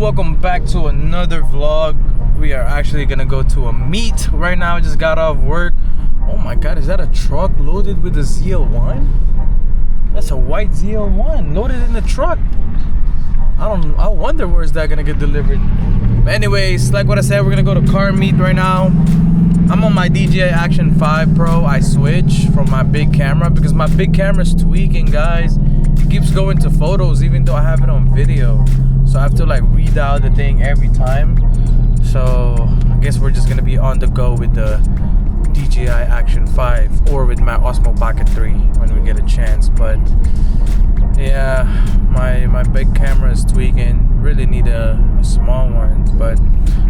welcome back to another vlog. We are actually gonna go to a meet right now. I just got off work. Oh my god, is that a truck loaded with a ZL1? That's a white ZL1 loaded in the truck. I wonder where's that gonna get delivered. But anyways, like what I said, we're gonna go to car meet right now. I'm on my DJI Action 5 Pro. I switched from my big camera because my big camera's tweaking, guys. It keeps going to photos even though I have it on video. So I have to like redial the thing every time. So I guess we're just gonna be on the go with the DJI Action 5 or with my Osmo Pocket 3 when we get a chance. But yeah, my big camera is tweaking. Really need a small one. But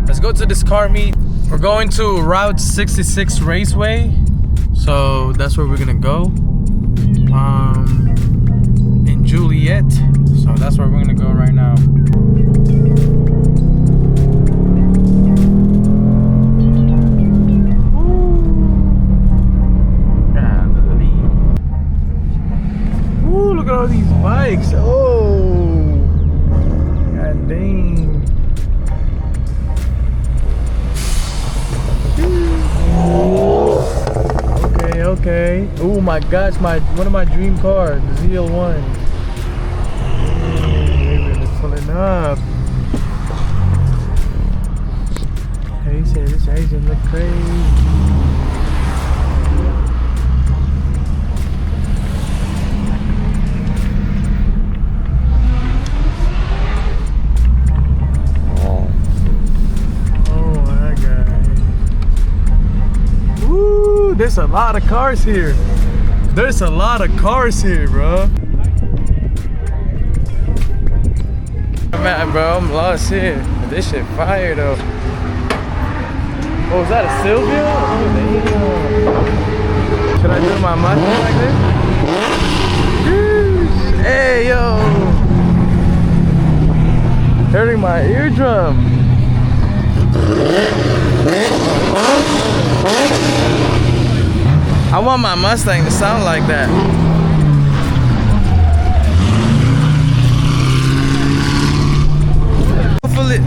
let's go to this car meet. We're going to Route 66 Raceway. So that's where we're gonna go. In Juliet. So that's where we're gonna go right now. Ooh, look at all these bikes. Oh, god dang. Okay. Oh my gosh, one of my dream cars, the ZL1. Baby, it's pulling up. Hey, say this Asian look crazy. There's a lot of cars here. There's a lot of cars here, bro. Man, bro, I'm lost here. This shit fire though. Oh, is that a Sylvia? Oh, damn. Should I do my mustache like this? Hey, yo. Hurting my eardrum. I want my Mustang to sound like that.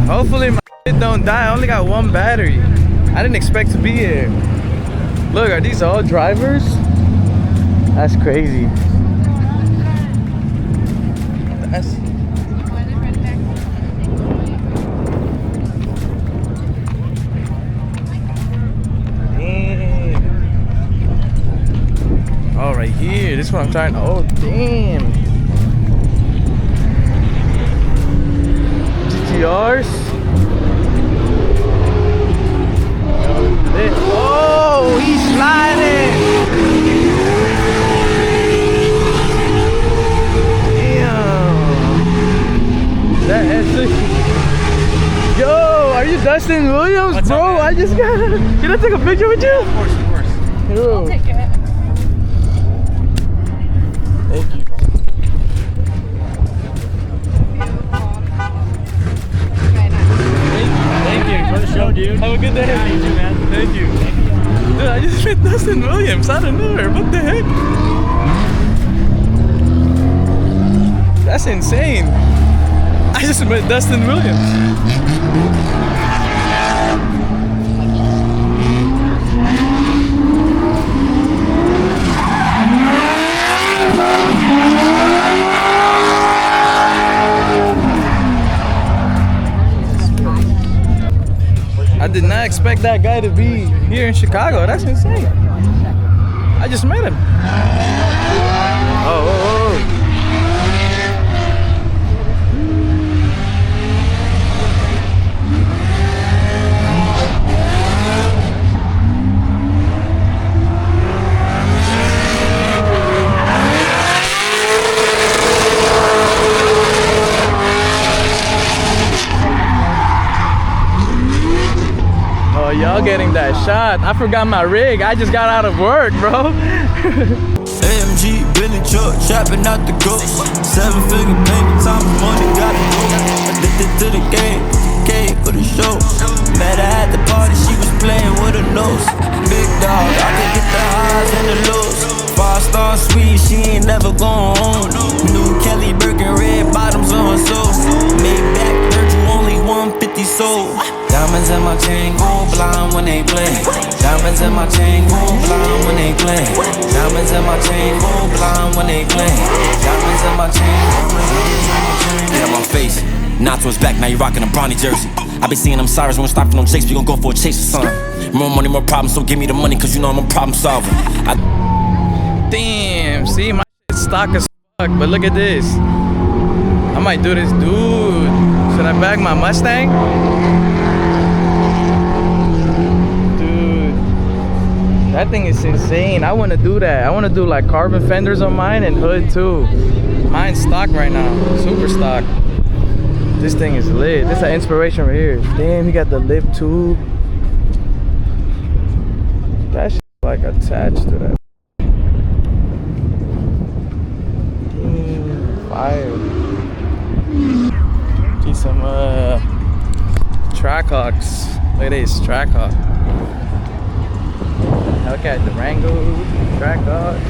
Hopefully my shit don't die. I only got one battery. I didn't expect to be here. Look, are these all drivers? That's crazy. That's... Oh, right here. This is what I'm trying to. Oh, damn. GTRs. Oh, he's sliding. Damn. That S60. Yo, are you Dustin Williams, what's bro? I just got. Can I take a picture with you? Of course. Yo. I'll take it. Thank you. Thank you for the show, dude. Have a good day. Yeah, you too, man. Thank you. Dude, I just met Dustin Williams out of nowhere. What the heck? That's insane. I just met Dustin Williams. I did not expect that guy to be here in Chicago. That's insane. I just met him. Oh. Y'all getting that shot. I forgot my rig. I just got out of work, bro. AMG, Billy truck, trapping out the ghost. 7-figure payment, time and money, gotta go. Addicted to the game, came for the show. Met her at the party, she was playing with her nose. Big dog, I can get the highs and the lows. 5-star suite, she ain't never going home. New Kelly Birkin, red bottoms on her soul. Made back, Virgil only in my chain go blind when they play. Diamonds in my chain go blind when they play. Diamonds in my chain go blind when they play. Diamonds in my chain. Get on my face. Nato's back, now you rockin' a Bronny jersey. I be seeing them sirens, won't stop for no chase. We gon' go for a chase or something. More money, more problems, so give me the money, cause you know I'm a problem solver. Damn, see, my shit stock as fuck, but look at this. I might do this, dude. Should I bag my Mustang? Dude, that thing is insane. I wanna do that. I wanna do like carbon fenders on mine and hood too. Mine's stock right now, super stock. This thing is lit. This is an inspiration right here. Damn, he got the lip tube. That shit like attached to that. Fire. See some Trackhawks. Look at this Trackhawk. Look at the Rango Trackhawks.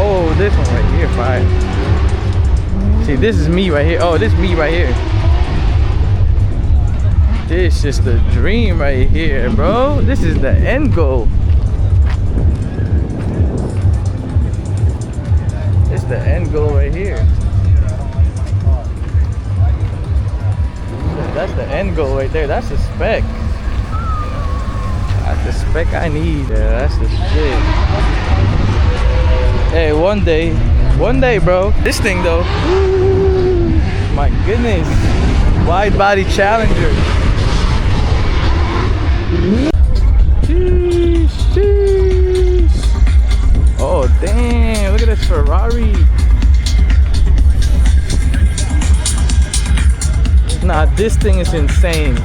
Oh, this one right here, fire. See, this is me right here. Oh, this is me right here. This is the dream right here, bro. This is the end goal. It's the end goal right here. That's the end goal right there. That's the spec. That's the spec I need. Yeah, that's the shit. Hey, one day, bro. This thing though, my goodness, wide body Challenger. Jeez, jeez. Oh damn! Look at this Ferrari. Nah, this thing is insane.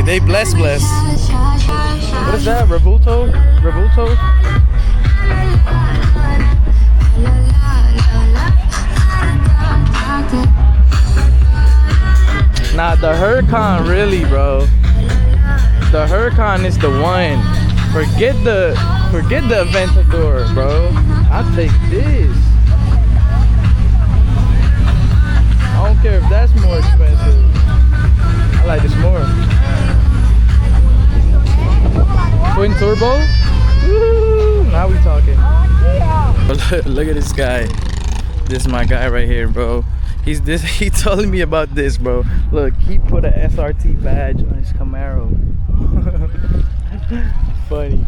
They bless. What is that? Revuelto? Nah, the Huracan really, bro. The Huracan is the one. Forget the Aventador, bro. I'll take this. I don't care if that's more expensive. I like this more. Twin turbo? Woo, now we talking. Look at this guy. This is my guy right here, bro. He told me about this, bro. Look, he put a SRT badge on his Camaro. Funny.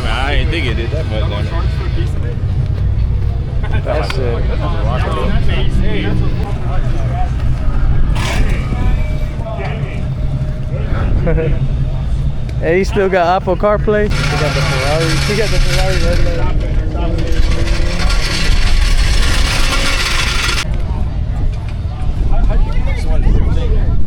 I ain't think it did that much on it. That's it. Hey, he still got Apple CarPlay. He got the Ferrari. He got the Ferrari red light.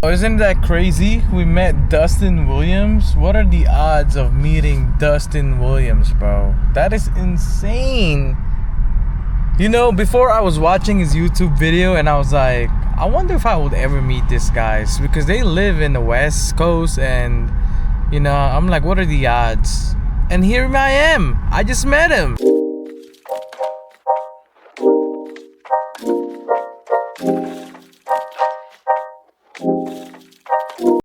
Oh, isn't that crazy? We met Dustin Williams. What are the odds of meeting Dustin Williams, bro? That is insane. You know, before I was watching his YouTube video and I was like, I wonder if I would ever meet this guy, because they live in the West Coast, and you know, I'm like, what are the odds? And here I am. I just met him.